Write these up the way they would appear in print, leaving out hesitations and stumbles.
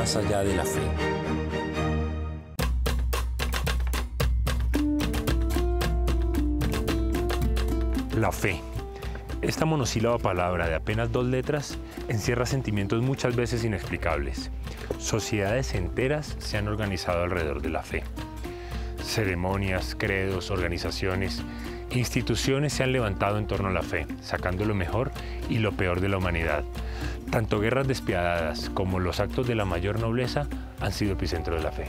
más allá de la fe. La fe. Esta monosílaba palabra de apenas 2 letras encierra sentimientos muchas veces inexplicables. Sociedades enteras se han organizado alrededor de la fe. Ceremonias, credos, organizaciones, instituciones se han levantado en torno a la fe, sacando lo mejor y lo peor de la humanidad. Tanto guerras despiadadas como los actos de la mayor nobleza han sido epicentro de la fe.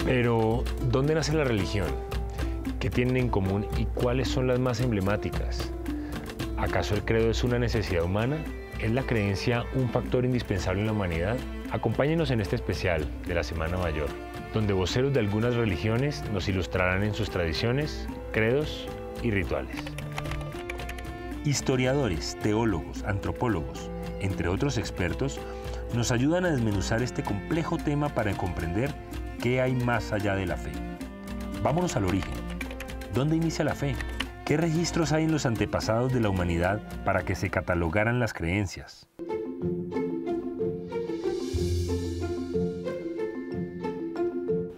Pero, ¿dónde nace la religión? ¿Qué tienen en común y cuáles son las más emblemáticas? ¿Acaso el credo es una necesidad humana? ¿Es la creencia un factor indispensable en la humanidad? Acompáñenos en este especial de la Semana Mayor, donde voceros de algunas religiones nos ilustrarán en sus tradiciones, credos y rituales. Historiadores, teólogos, antropólogos, entre otros expertos, nos ayudan a desmenuzar este complejo tema para comprender qué hay más allá de la fe. Vámonos al origen. ¿Dónde inicia la fe? ¿Qué registros hay en los antepasados de la humanidad para que se catalogaran las creencias?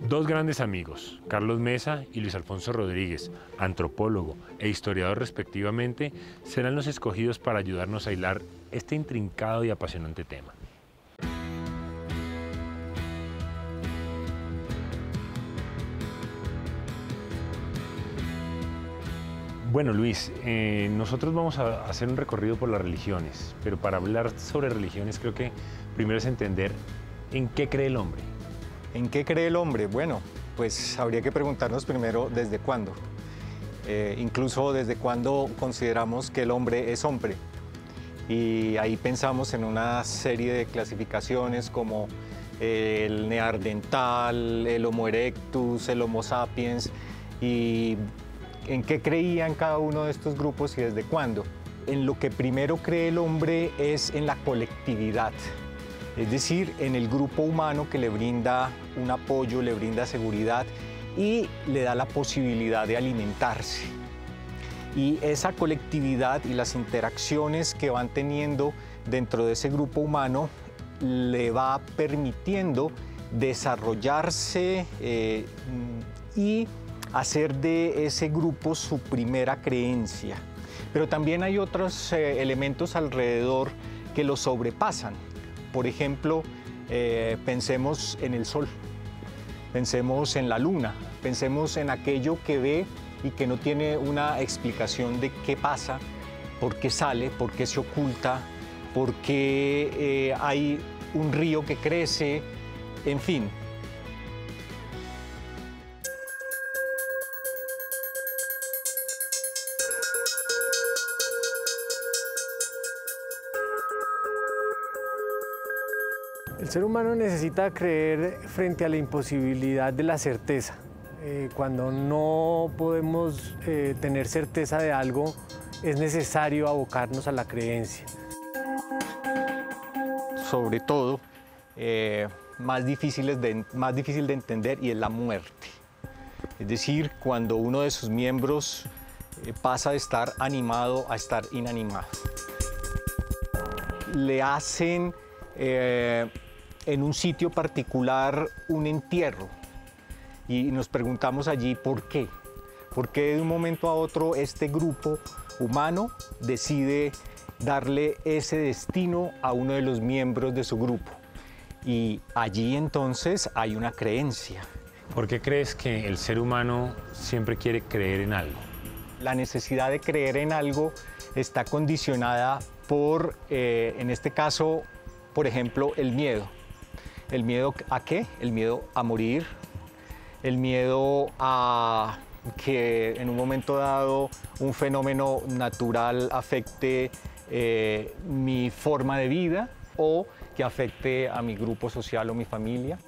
Dos grandes amigos, Carlos Mesa y Luis Alfonso Rodríguez, antropólogo e historiador respectivamente, serán los escogidos para ayudarnos a hilar este intrincado y apasionante tema. Bueno, Luis, nosotros vamos a hacer un recorrido por las religiones, pero para hablar sobre religiones creo que primero es entender en qué cree el hombre. ¿En qué cree el hombre? Bueno, pues habría que preguntarnos primero desde cuándo. Incluso desde cuándo consideramos que el hombre es hombre. Y ahí pensamos en una serie de clasificaciones como el neandertal, el Homo erectus, el Homo sapiens, y en qué creían cada uno de estos grupos y desde cuándo. En lo que primero cree el hombre es en la colectividad. Es decir, en el grupo humano que le brinda un apoyo, le brinda seguridad y le da la posibilidad de alimentarse. Y esa colectividad y las interacciones que van teniendo dentro de ese grupo humano le va permitiendo desarrollarse y hacer de ese grupo su primera creencia. Pero también hay otros elementos alrededor que lo sobrepasan. Por ejemplo, pensemos en el sol, pensemos en la luna, pensemos en aquello que ve y que no tiene una explicación de qué pasa, por qué sale, por qué se oculta, por qué hay un río que crece, en fin. El ser humano necesita creer frente a la imposibilidad de la certeza. Cuando no podemos tener certeza de algo, es necesario abocarnos a la creencia. Sobre todo, más difícil de entender y es la muerte. Es decir, cuando uno de sus miembros pasa de estar animado a estar inanimado. Le hacen en un sitio particular un entierro y nos preguntamos allí por qué. ¿Por qué de un momento a otro este grupo humano decide darle ese destino a uno de los miembros de su grupo? Y allí entonces hay una creencia. ¿Por qué crees que el ser humano siempre quiere creer en algo? La necesidad de creer en algo está condicionada por, en este caso, por ejemplo, el miedo. ¿El miedo a qué? El miedo a morir, el miedo a que en un momento dado un fenómeno natural afecte mi forma de vida o que afecte a mi grupo social o mi familia.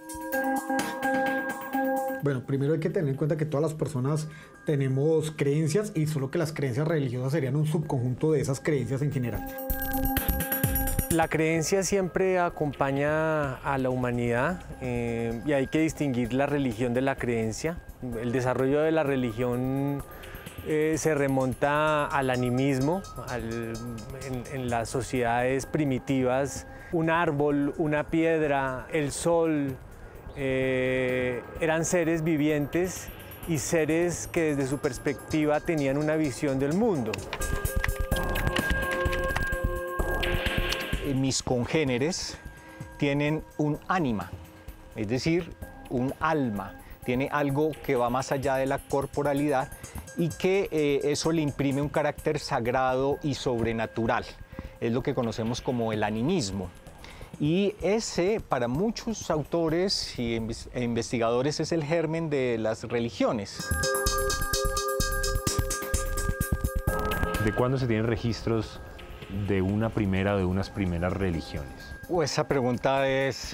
Bueno, primero hay que tener en cuenta que todas las personas tenemos creencias y solo que las creencias religiosas serían un subconjunto de esas creencias en general. La creencia siempre acompaña a la humanidad y hay que distinguir la religión de la creencia. El desarrollo de la religión se remonta al animismo, en las sociedades primitivas. Un árbol, una piedra, el sol, eran seres vivientes y seres que desde su perspectiva tenían una visión del mundo. Mis congéneres tienen un ánima, es decir, un alma, tiene algo que va más allá de la corporalidad y que eso le imprime un carácter sagrado y sobrenatural. Es lo que conocemos como el animismo. Y ese, para muchos autores e investigadores, es el germen de las religiones. ¿De cuándo se tienen registros de unas primeras religiones? Esa pregunta es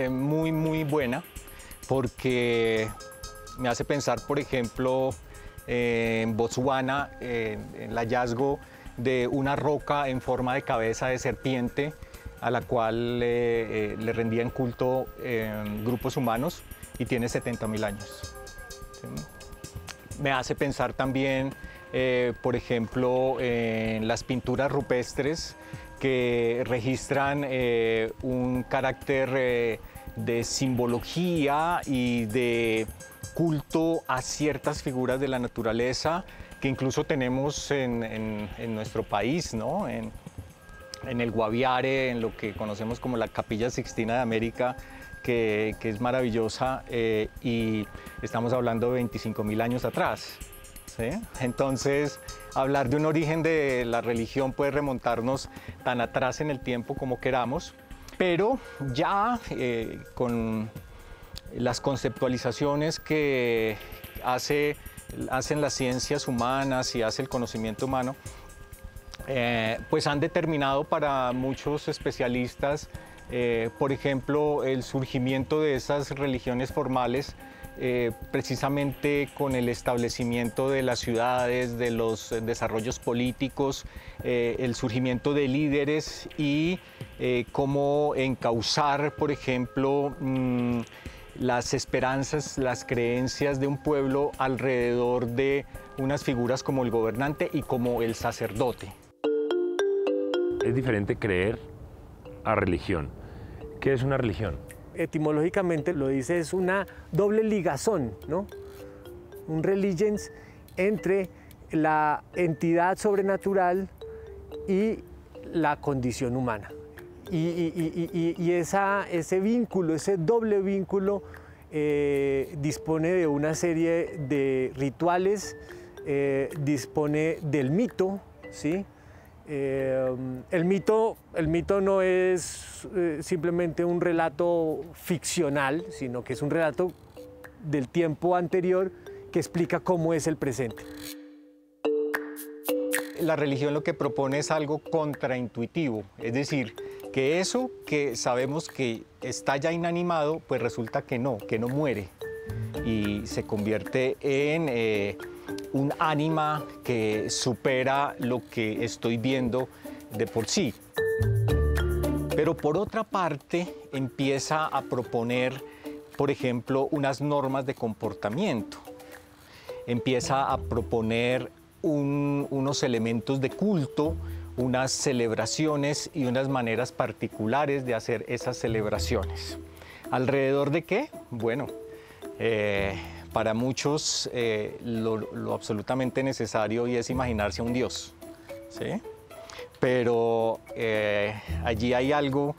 muy, muy buena, porque me hace pensar, por ejemplo, en Botsuana, el hallazgo de una roca en forma de cabeza de serpiente a la cual le rendían culto grupos humanos y tiene 70.000 años. ¿Sí? Me hace pensar también, por ejemplo, en las pinturas rupestres que registran un carácter de simbología y de culto a ciertas figuras de la naturaleza que incluso tenemos en nuestro país, ¿no? En el Guaviare, en lo que conocemos como la Capilla Sixtina de América, que es maravillosa, y estamos hablando de 25.000 años atrás, ¿sí? Entonces, hablar de un origen de la religión puede remontarnos tan atrás en el tiempo como queramos, pero ya con las conceptualizaciones que hacen las ciencias humanas y hace el conocimiento humano, pues han determinado para muchos especialistas, por ejemplo, el surgimiento de esas religiones formales precisamente con el establecimiento de las ciudades, de los desarrollos políticos, el surgimiento de líderes y cómo encauzar, por ejemplo, las esperanzas, las creencias de un pueblo alrededor de unas figuras como el gobernante y como el sacerdote. Es diferente creer a religión. ¿Qué es una religión? Etimológicamente lo dice, es una doble ligazón, ¿no? Un religions entre la entidad sobrenatural y la condición humana. Y ese vínculo, ese doble vínculo, dispone de una serie de rituales, dispone del mito, ¿sí? El mito no es simplemente un relato ficcional, sino que es un relato del tiempo anterior que explica cómo es el presente. La religión lo que propone es algo contraintuitivo, es decir, que eso que sabemos que está ya inanimado, pues resulta que no muere y se convierte en un ánima que supera lo que estoy viendo de por sí. Pero por otra parte empieza a proponer, por ejemplo, unas normas de comportamiento. Empieza a proponer unos elementos de culto, unas celebraciones y unas maneras particulares de hacer esas celebraciones. ¿Alrededor de qué? Bueno, para muchos lo absolutamente necesario y es imaginarse a un Dios, ¿sí? Pero allí hay algo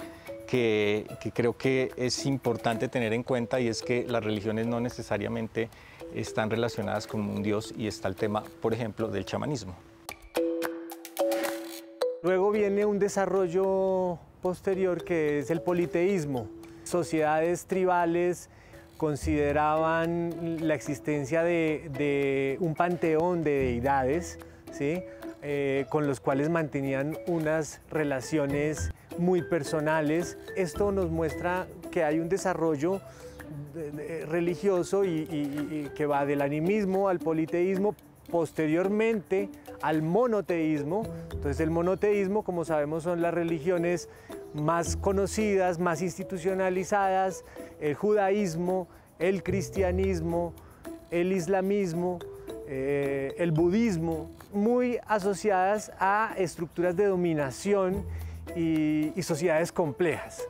que creo que es importante tener en cuenta y es que las religiones no necesariamente están relacionadas con un Dios y está el tema, por ejemplo, del chamanismo. Luego viene un desarrollo posterior que es el politeísmo. Sociedades tribales consideraban la existencia de un panteón de deidades, ¿sí? Con los cuales mantenían unas relaciones muy personales. Esto nos muestra que hay un desarrollo religioso y que va del animismo al politeísmo, posteriormente al monoteísmo. Entonces el monoteísmo, como sabemos, son las religiones más conocidas, más institucionalizadas, el judaísmo, el cristianismo, el islamismo, el budismo, muy asociadas a estructuras de dominación y sociedades complejas.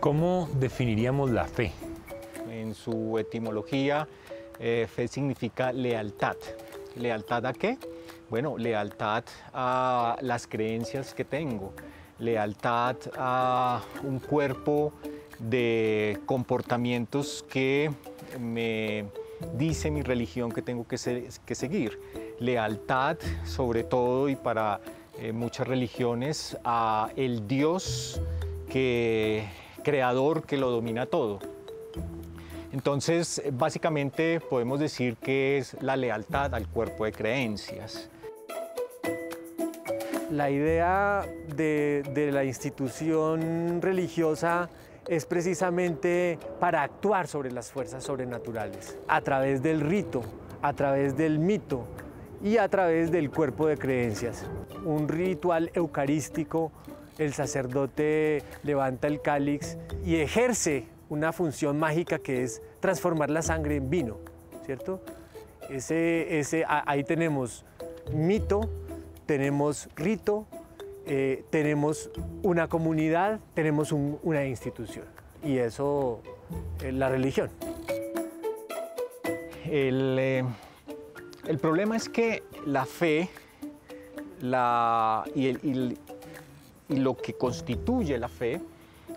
¿Cómo definiríamos la fe? En su etimología, fe significa lealtad. ¿Lealtad a qué? Bueno, lealtad a las creencias que tengo, lealtad a un cuerpo de comportamientos que me dice mi religión que tengo que seguir. Lealtad, sobre todo y para muchas religiones, a el Dios creador que lo domina todo. Entonces, básicamente podemos decir que es la lealtad al cuerpo de creencias. La idea de la institución religiosa es precisamente para actuar sobre las fuerzas sobrenaturales, a través del rito, a través del mito y a través del cuerpo de creencias. Un ritual eucarístico, el sacerdote levanta el cáliz y ejerce una función mágica que es transformar la sangre en vino, ¿cierto? Ahí tenemos mito, tenemos rito, tenemos una comunidad, tenemos una institución, y eso es la religión. El problema es que la fe y lo que constituye la fe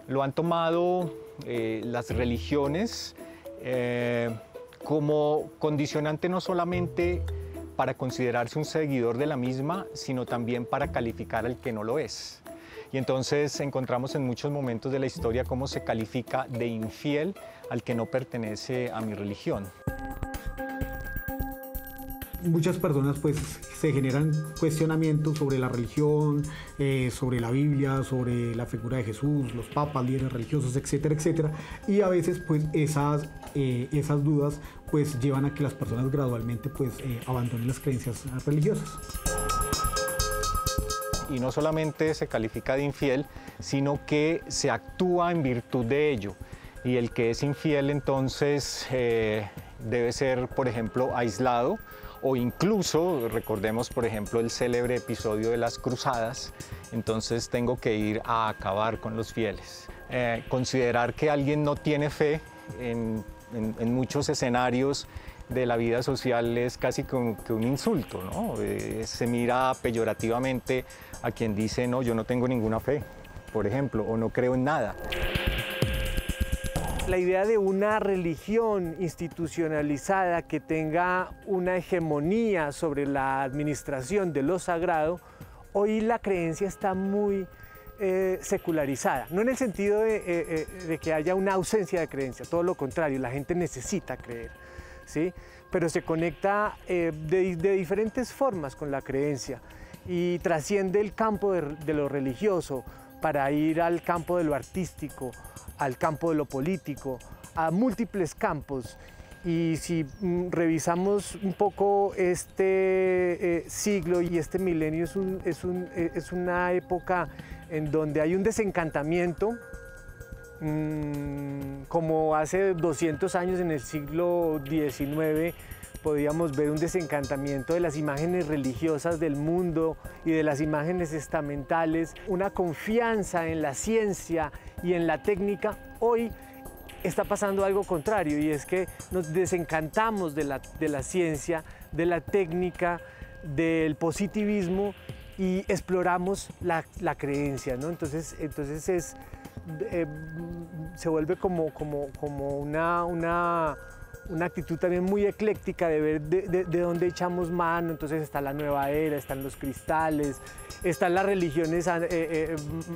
lo han tomado las religiones como condicionante no solamente para considerarse un seguidor de la misma, sino también para calificar al que no lo es. Y entonces encontramos en muchos momentos de la historia cómo se califica de infiel al que no pertenece a mi religión. Muchas personas pues se generan cuestionamientos sobre la religión, sobre la Biblia, sobre la figura de Jesús, los papas, líderes religiosos, etcétera, etcétera. Y a veces pues esas dudas pues llevan a que las personas gradualmente pues abandonen las creencias religiosas. Y no solamente se califica de infiel, sino que se actúa en virtud de ello. Y el que es infiel entonces debe ser, por ejemplo, aislado, o incluso, recordemos por ejemplo el célebre episodio de las cruzadas, entonces tengo que ir a acabar con los fieles. Considerar que alguien no tiene fe en muchos escenarios de la vida social es casi como que un insulto, ¿no? Se mira peyorativamente a quien dice, no, yo no tengo ninguna fe, por ejemplo, o no creo en nada. La idea de una religión institucionalizada que tenga una hegemonía sobre la administración de lo sagrado, hoy la creencia está muy secularizada, no en el sentido de que haya una ausencia de creencia, todo lo contrario, la gente necesita creer, ¿sí? Pero se conecta de diferentes formas con la creencia y trasciende el campo de lo religioso para ir al campo de lo artístico, al campo de lo político, a múltiples campos. Y si revisamos un poco este siglo y este milenio, es una época en donde hay un desencantamiento, como hace 200 años en el siglo XIX, podíamos ver un desencantamiento de las imágenes religiosas del mundo y de las imágenes estamentales, una confianza en la ciencia y en la técnica. Hoy está pasando algo contrario, y es que nos desencantamos de la ciencia, de la técnica, del positivismo, y exploramos la creencia, ¿no? Entonces se vuelve como una actitud también muy ecléctica de ver de dónde echamos mano. Entonces está la nueva era, están los cristales, están las religiones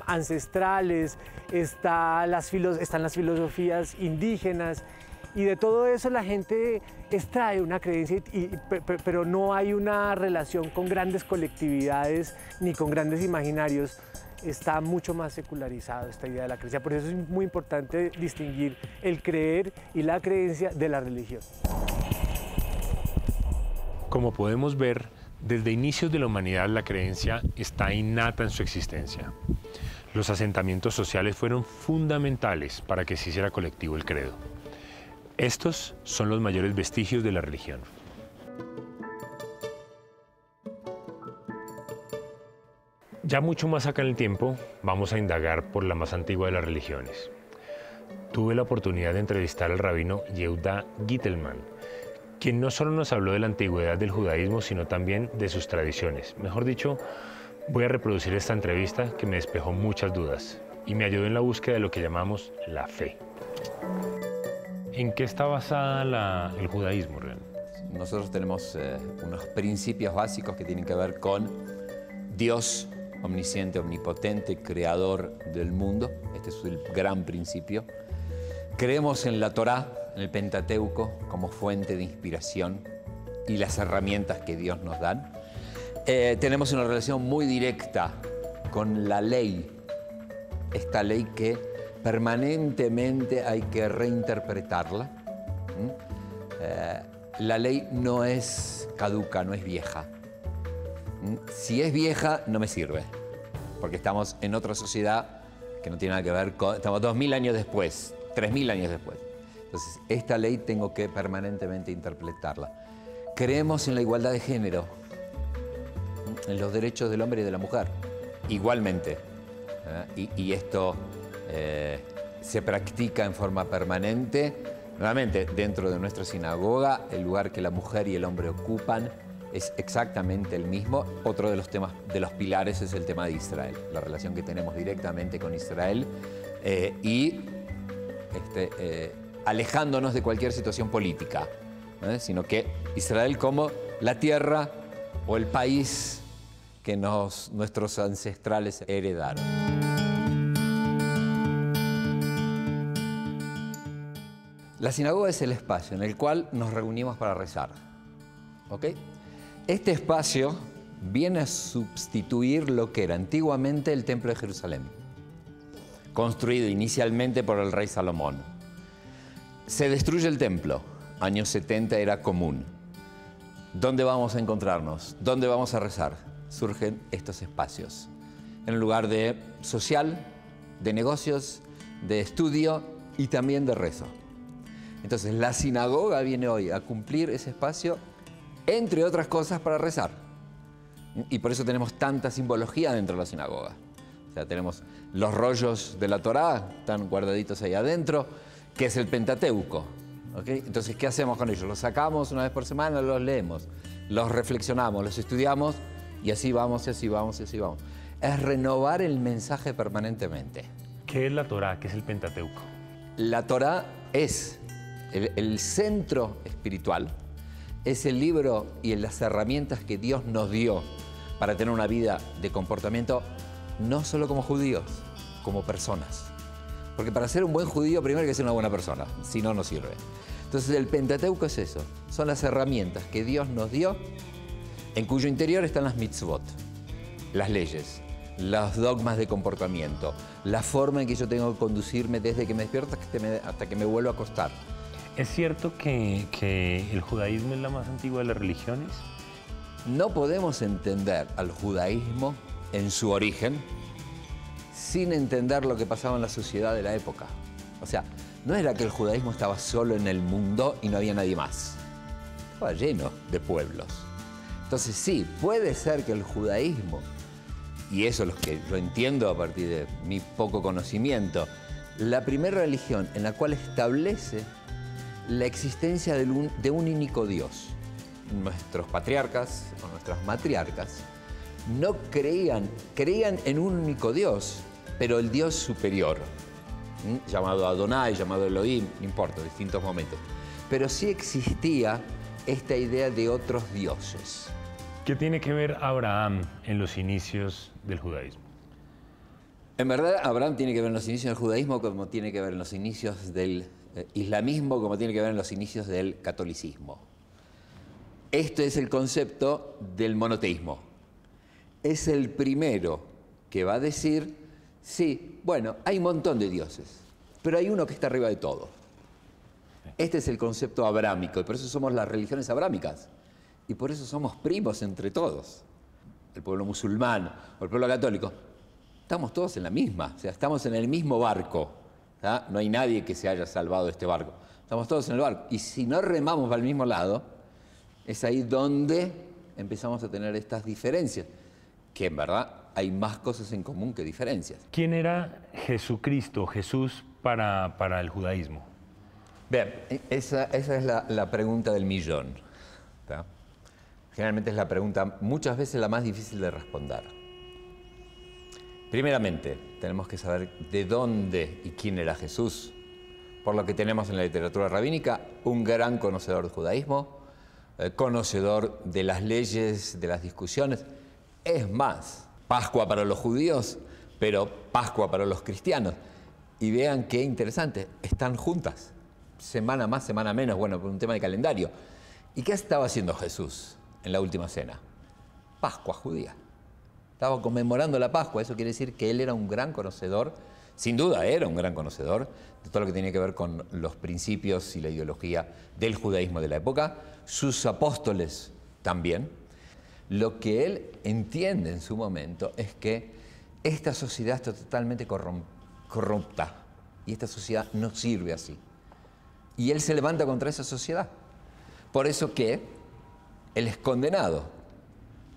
ancestrales, están las filosofías indígenas, y de todo eso la gente extrae una creencia, pero no hay una relación con grandes colectividades ni con grandes imaginarios. Está mucho más secularizado esta idea de la creencia. Por eso es muy importante distinguir el creer y la creencia de la religión. Como podemos ver, desde inicios de la humanidad la creencia está innata en su existencia. Los asentamientos sociales fueron fundamentales para que se hiciera colectivo el credo. Estos son los mayores vestigios de la religión. Ya mucho más acá en el tiempo, vamos a indagar por la más antigua de las religiones. Tuve la oportunidad de entrevistar al rabino Yehuda Gitelman, quien no solo nos habló de la antigüedad del judaísmo, sino también de sus tradiciones. Mejor dicho, voy a reproducir esta entrevista que me despejó muchas dudas y me ayudó en la búsqueda de lo que llamamos la fe. ¿En qué está basada el judaísmo realmente? Nosotros tenemos unos principios básicos que tienen que ver con Dios omnisciente, omnipotente, creador del mundo. Este es el gran principio. Creemos en la Torá, en el Pentateuco, como fuente de inspiración y las herramientas que Dios nos da. Tenemos una relación muy directa con la ley, esta ley que permanentemente hay que reinterpretarla. La ley no es caduca, no es vieja. Si es vieja, no me sirve, porque estamos en otra sociedad que no tiene nada que ver con... Estamos 2000 años después, 3000 años después. Entonces, esta ley tengo que permanentemente interpretarla. Creemos en la igualdad de género, en los derechos del hombre y de la mujer, igualmente. Y esto se practica en forma permanente. Nuevamente, dentro de nuestra sinagoga, el lugar que la mujer y el hombre ocupan es exactamente el mismo. Otro de los temas, de los pilares, es el tema de Israel, la relación que tenemos directamente con Israel alejándonos de cualquier situación política, sino que Israel como la tierra o el país que nuestros ancestrales heredaron. La sinagoga es el espacio en el cual nos reunimos para rezar, ¿ok? Este espacio viene a sustituir lo que era antiguamente el Templo de Jerusalén, construido inicialmente por el rey Salomón. Se destruye el templo, años 70 era común. ¿Dónde vamos a encontrarnos? ¿Dónde vamos a rezar? Surgen estos espacios, en un lugar de social, de negocios, de estudio y también de rezo. Entonces la sinagoga viene hoy a cumplir ese espacio, entre otras cosas, para rezar. Y por eso tenemos tanta simbología dentro de la sinagoga. O sea, tenemos los rollos de la Torá, están guardaditos ahí adentro, que es el Pentateuco. ¿Okay? Entonces, ¿qué hacemos con ellos? Los sacamos una vez por semana, los leemos, los reflexionamos, los estudiamos, y así vamos, y así vamos, y así vamos. Es renovar el mensaje permanentemente. ¿Qué es la Torá? ¿Qué es el Pentateuco? La Torá es el centro espiritual, es el libro y las herramientas que Dios nos dio para tener una vida de comportamiento, no solo como judíos, como personas. Porque para ser un buen judío primero hay que ser una buena persona, si no, no sirve. Entonces el Pentateuco es eso, son las herramientas que Dios nos dio, en cuyo interior están las mitzvot, las leyes, los dogmas de comportamiento, la forma en que yo tengo que conducirme desde que me despierto hasta que me vuelvo a acostar. ¿Es cierto que el judaísmo es la más antigua de las religiones? No podemos entender al judaísmo en su origen sin entender lo que pasaba en la sociedad de la época. O sea, no era que el judaísmo estaba solo en el mundo y no había nadie más. Estaba lleno de pueblos. Entonces sí, puede ser que el judaísmo, y eso es lo que yo entiendo a partir de mi poco conocimiento, la primera religión en la cual establece la existencia de un único Dios. Nuestros patriarcas o nuestras matriarcas no creían en un único Dios, pero el Dios superior, llamado Adonai, llamado Elohim, no importa, distintos momentos. Pero sí existía esta idea de otros dioses. ¿Qué tiene que ver Abraham en los inicios del judaísmo? En verdad, Abraham tiene que ver en los inicios del judaísmo como tiene que ver en los inicios del islamismo, como tiene que ver en los inicios del catolicismo. Este es el concepto del monoteísmo. Es el primero que va a decir, sí, bueno, hay un montón de dioses, pero hay uno que está arriba de todo. Este es el concepto abrámico, y por eso somos las religiones abrámicas. Y por eso somos primos entre todos. El pueblo musulmán o el pueblo católico, estamos todos en la misma, o sea, estamos en el mismo barco. ¿Ah? No hay nadie que se haya salvado de este barco. Estamos todos en el barco. Y si no remamos para el mismo lado, es ahí donde empezamos a tener estas diferencias, que en verdad hay más cosas en común que diferencias. ¿Quién era Jesucristo, Jesús, para el judaísmo? Bien, esa es la pregunta del millón. ¿Tá? Generalmente es la pregunta, muchas veces la más difícil de responder. Primeramente, tenemos que saber de dónde y quién era Jesús. Por lo que tenemos en la literatura rabínica, un gran conocedor del judaísmo, conocedor de las leyes, de las discusiones. Es más, Pascua para los judíos, pero Pascua para los cristianos. Y vean qué interesante, están juntas. Semana más, semana menos, bueno, por un tema de calendario. ¿Y qué estaba haciendo Jesús en la última cena? Pascua judía. Estaba conmemorando la Pascua, eso quiere decir que él era un gran conocedor, sin duda era un gran conocedor de todo lo que tenía que ver con los principios y la ideología del judaísmo de la época, sus apóstoles también. Lo que él entiende en su momento es que esta sociedad está totalmente corrupta y esta sociedad no sirve así. Y él se levanta contra esa sociedad. Por eso que él es condenado.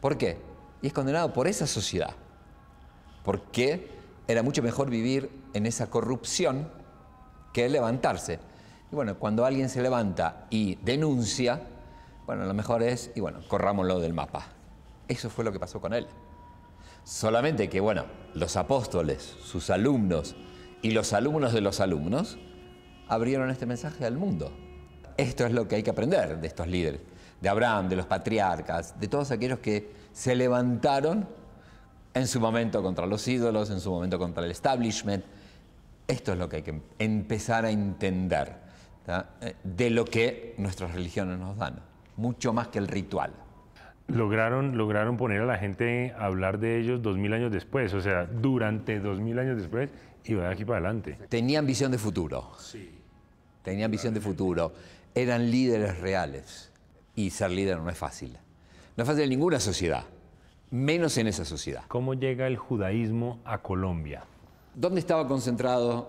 ¿Por qué? Y es condenado por esa sociedad. Porque era mucho mejor vivir en esa corrupción que levantarse. Y bueno, cuando alguien se levanta y denuncia, bueno, lo mejor es, y bueno, corrámoslo del mapa. Eso fue lo que pasó con él. Solamente que, bueno, los apóstoles, sus alumnos y los alumnos de los alumnos abrieron este mensaje al mundo. Esto es lo que hay que aprender de estos líderes, de Abraham, de los patriarcas, de todos aquellos que se levantaron en su momento contra los ídolos, en su momento contra el establishment. Esto es lo que hay que empezar a entender, ¿tá? De lo que nuestras religiones nos dan, mucho más que el ritual. Lograron poner a la gente a hablar de ellos 2000 años después, o sea, durante 2000 años después y de aquí para adelante. Tenían visión de futuro. Sí. Tenían visión de futuro. Eran líderes reales. Y ser líder no es fácil. No es fácil en ninguna sociedad, menos en esa sociedad. ¿Cómo llega el judaísmo a Colombia? ¿Dónde estaban concentrados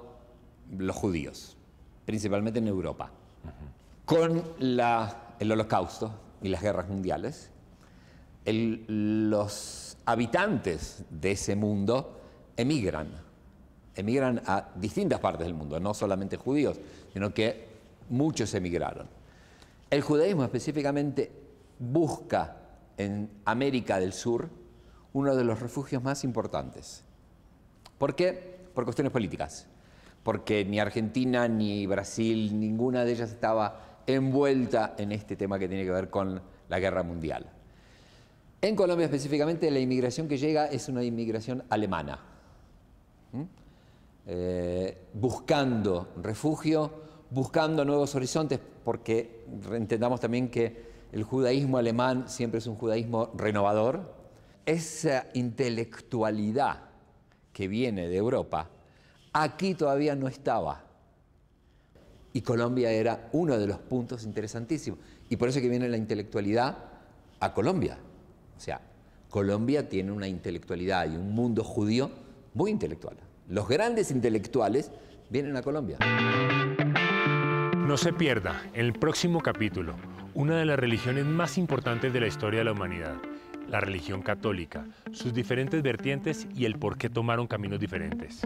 los judíos? Principalmente en Europa. Con el Holocausto y las guerras mundiales, los habitantes de ese mundo emigran a distintas partes del mundo, no solamente judíos, sino que muchos emigraron. El judaísmo específicamente busca en América del Sur uno de los refugios más importantes. ¿Por qué? Por cuestiones políticas. Porque ni Argentina ni Brasil, ninguna de ellas estaba envuelta en este tema que tiene que ver con la guerra mundial. En Colombia específicamente la inmigración que llega es una inmigración alemana. Buscando refugio, buscando nuevos horizontes, porque entendamos también que el judaísmo alemán siempre es un judaísmo renovador. Esa intelectualidad que viene de Europa, aquí todavía no estaba. Y Colombia era uno de los puntos interesantísimos. Y por eso que viene la intelectualidad a Colombia. O sea, Colombia tiene una intelectualidad y un mundo judío muy intelectual. Los grandes intelectuales vienen a Colombia. No se pierda, en el próximo capítulo, una de las religiones más importantes de la historia de la humanidad, la religión católica, sus diferentes vertientes y el por qué tomaron caminos diferentes.